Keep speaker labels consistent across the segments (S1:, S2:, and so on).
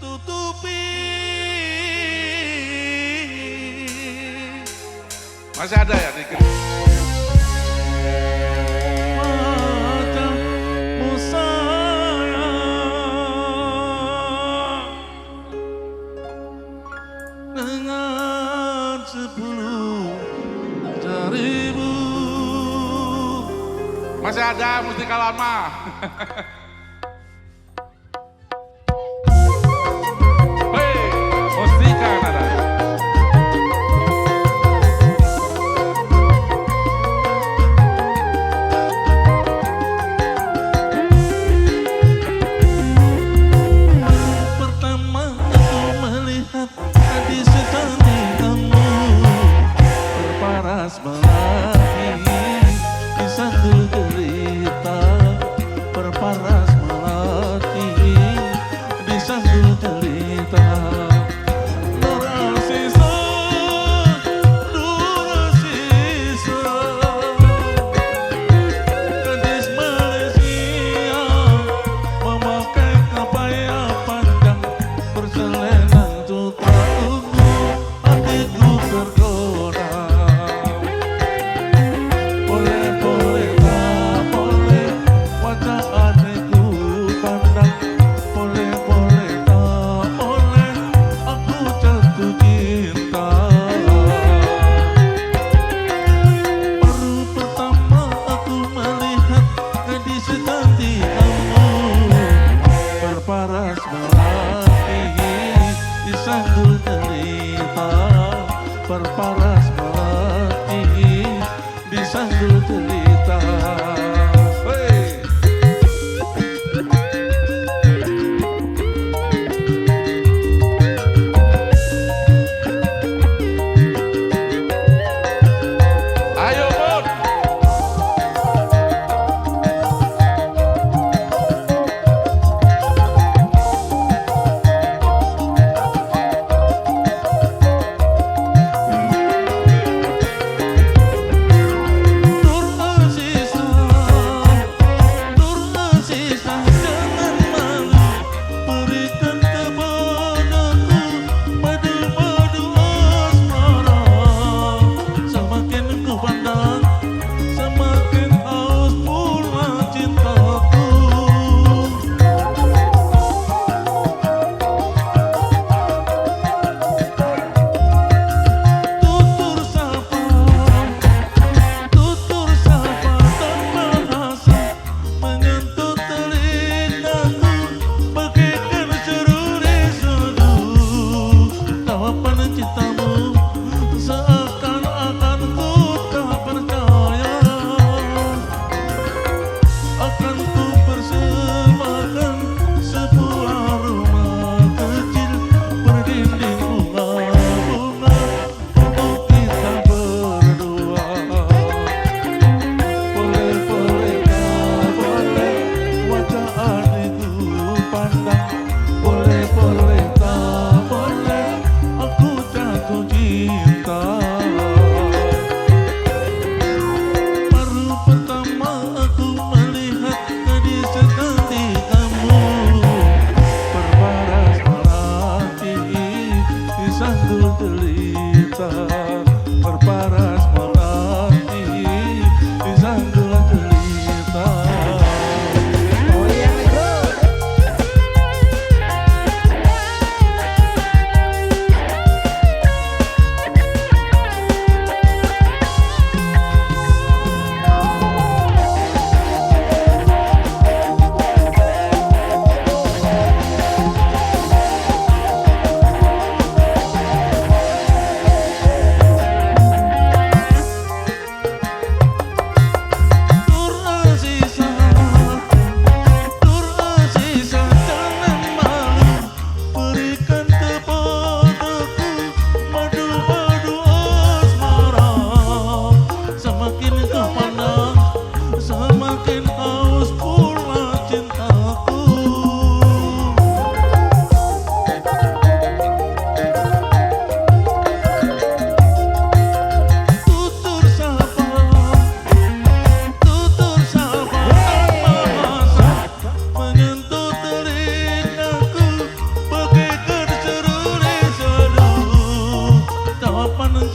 S1: tutupi.
S2: Masih ada ya dikit.
S1: Wajahmu sayang dengan 10 jarimu.
S2: Masih ada mustika lama. Hei, mustika nada.
S1: Pertama aku melihat gadis secantik kamu berparas melati di satu derita, berparas melati di satu derita. Durasisa, durasisa, gadis Malaysia memakai kebaya panjang berselendang sutra ungu, hatiku tergoda. Boleh, boleh, tak boleh, wajah adikku pandang. Boleh, boleh, tak boleh, aku jatuh cinta. Baru pertama aku melihat gadis secantik kamu berparas melati di sanggul derita, berparas melati di sanggul derita. Hey.
S2: Ayo Bun.
S1: Nur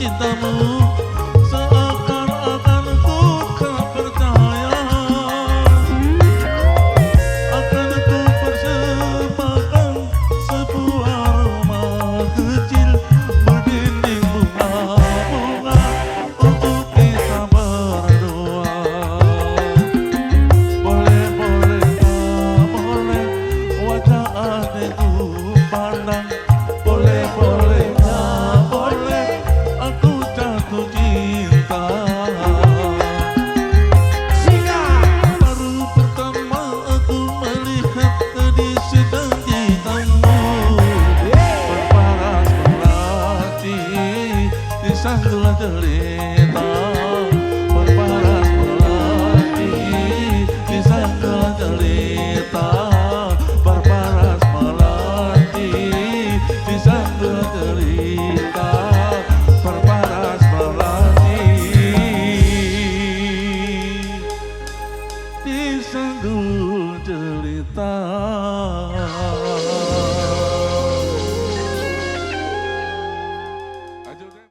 S1: cintamu seakan-akan ku tak percaya. Akan ku persembahkan sebuah rumah kecil berdinding bunga-bunga untuk kita berdua. Boleh-boleh tak boleh wajah adikku pandang. Boleh-boleh tak boleh aku jatuh cinta. Baru pertama aku melihat gadis sedang cintamu berparas melati di sanggul jelita. Berparas melati di sanggul jelita. Berparas melati di sanggul jelita. Berparas melati di sanggul jelita.